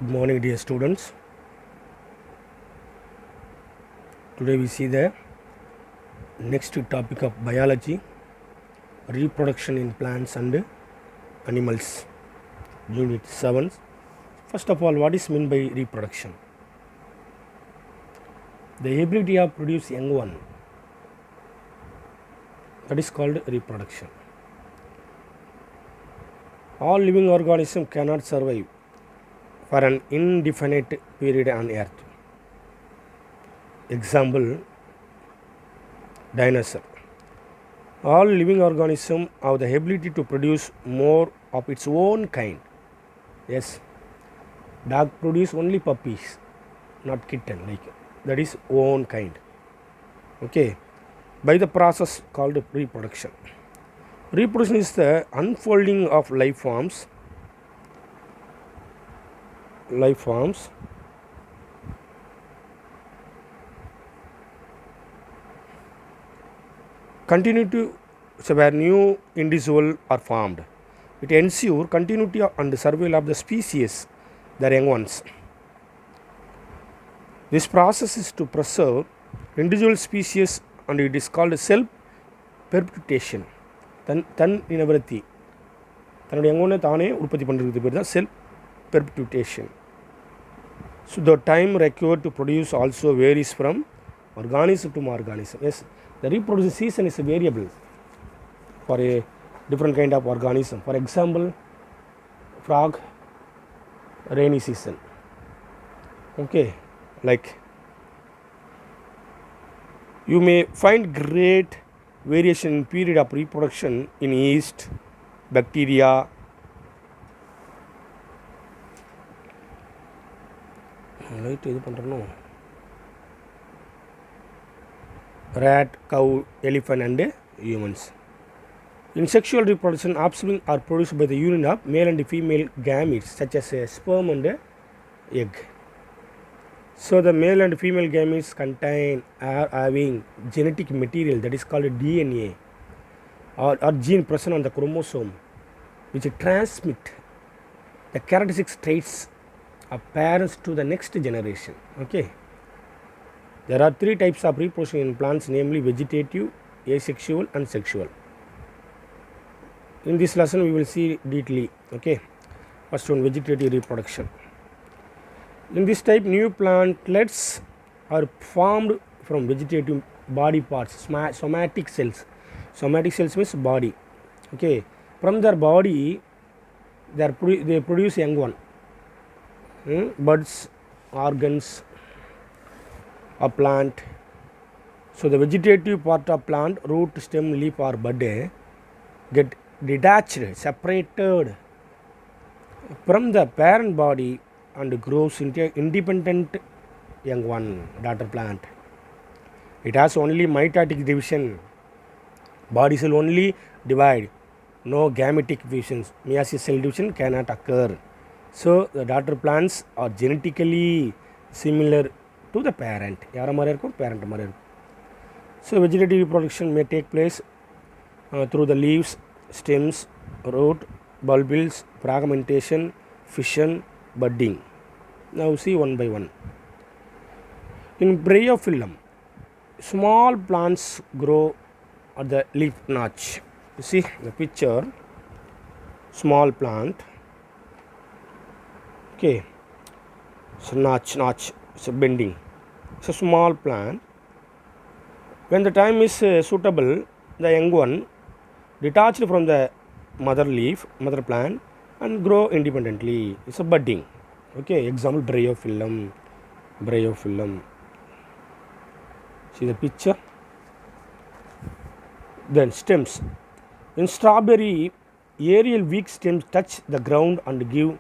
Good morning, dear students. Today we see the next topic of biology, reproduction in plants and animals, Unit 7. First of all, what is meant by reproduction? The ability of produce young one, that is called reproduction. All living organisms cannot survive for an indefinite period on earth. Example, dinosaur. All living organisms have the ability to produce more of its own kind. Yes, dog produce only puppies, not kitten, like that is own kind. Okay, by the process called reproduction. Reproduction is the unfolding of life forms continue to, so where new individual are formed. It ensure continuity and survival of the species, the young ones. This process is to preserve individual species and it is called self perpetuation. தன் இனவருத்தி தன்னுடைய எங்கொன்னே தானே உற்பத்தி பண்ணுறது பேர் தான் self perpetuation. So the time required to produce also varies from organism to organism. Yes, the reproduction season is variable for a different kind of organism. For example, frog, rainy season. Okay, like you may find great variation in period of reproduction in yeast, bacteria, rat, cow, elephant and humans. In sexual reproduction, offspring are produced by the union of male and female gametes such as sperm and egg. So the male and female gametes contain are having genetic material that is called DNA or gene present on the chromosome which transmit the characteristic traits of parents to the next generation. Okay, there are three types of reproduction in plants, namely vegetative, asexual and sexual. In this lesson we will see detailedly. Okay, first one, vegetative reproduction. In this type, new plantlets are formed from vegetative body parts, somatic cells. Somatic cells means body. Okay, from their body they produce young one. Buds, organs of plant. So the vegetative part of plant, root, stem, leaf or bud get detached, separated from the parent body and grows into independent young one, daughter plant. It has only mitotic division. Body cell only divide. No gametic fusions. Meiosis cell division cannot occur. So the daughter plants are genetically similar to the parent. யார மாதிரி இருக்கும், parent மாதிரி இருக்கும். So vegetative reproduction may take place through the leaves, stems, root, bulbils, fragmentation, fission, budding. Now see one by one. In bryophyllum, small plants grow at the leaf notch. You see the picture, small plant. Okay, so notch, so bending. It's a small plant. When the time is suitable, the young one detached from the mother leaf, mother plant and grow independently. It's a budding. Okay, example bryophyllum. See the picture. Then stems. In strawberry, aerial weak stems touch the ground and give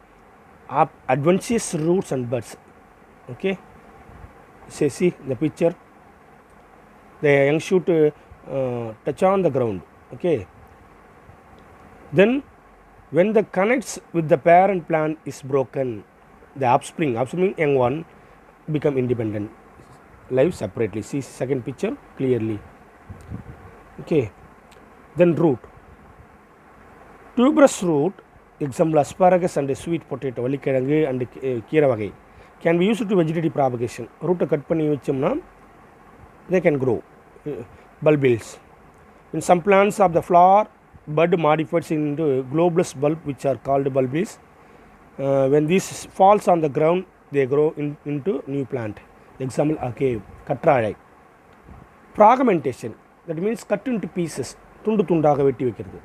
up adventitious roots and buds. Okay, see the picture. The young shoot touch on the ground. Okay, then when the connects with the parent plant is broken, the offspring young one become independent, live separately. See second picture clearly. Okay, then root. Tuberous root example asparagus and sweet potato வள்ளிக்கிழங்கு and கீரை வகை can be used to vegetative propagation. ரூட்டை cut பண்ணி வச்சோம்னா they can grow bulbils. In some plants of the flower bud modifies into globulous bulb which are called bulbils. When this falls on the ground they grow into new plant. Example agave கற்றாழை. Fragmentation, that means cut into pieces, துண்டு துண்டாக வெட்டி வைக்கிறது.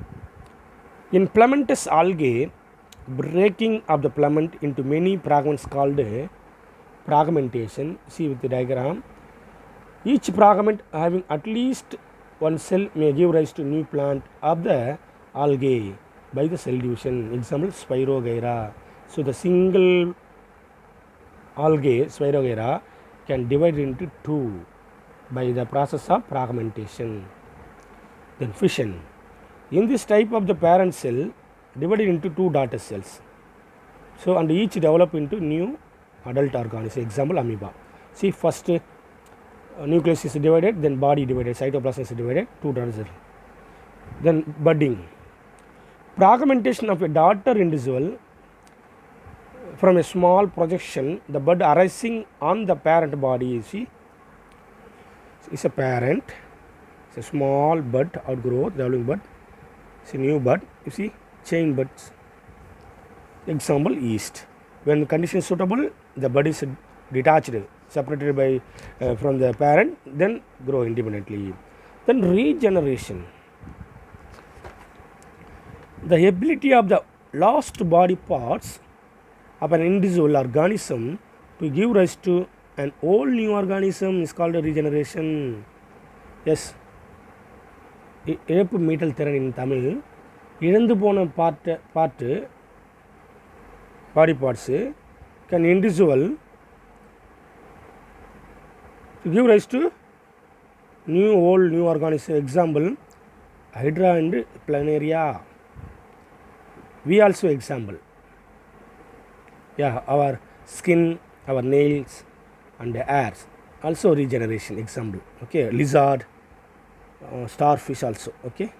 In filamentous algae, breaking of the filament into many fragments called fragmentation. See with the diagram, each fragment having at least one cell may give rise to new plant of the algae by the cell division. Example Spirogyra. So the single algae Spirogyra can divide into two by the process of fragmentation. Then fission. In this type of the parent cell divided into two daughter cells. So and each develop into new adult organism. Example amoeba. See first nucleus is divided, then body divided, cytoplasm is divided, two daughter cells. Then budding. Fragmentation of a daughter individual from a small projection, the bud arising on the parent body. You see, is a parent, it's a small bud, outgrowth, developing bud, it's a new bud. You see, chain buds. Example yeast. When condition suitable, the bud is detached, separated by from the parent, then grow independently. Then regeneration, the ability of the lost body parts of an individual organism to give rise to an whole new organism is called a regeneration. Yes, இழப்பு மீட்டல் திறன் in Tamil. இழந்து போன part body parts can individual to give rise to whole new organism. Example Hydra and Planaria. We also example, yeah, our skin, our nails and the hairs also regeneration. Example, okay, lizard, starfish also, okay.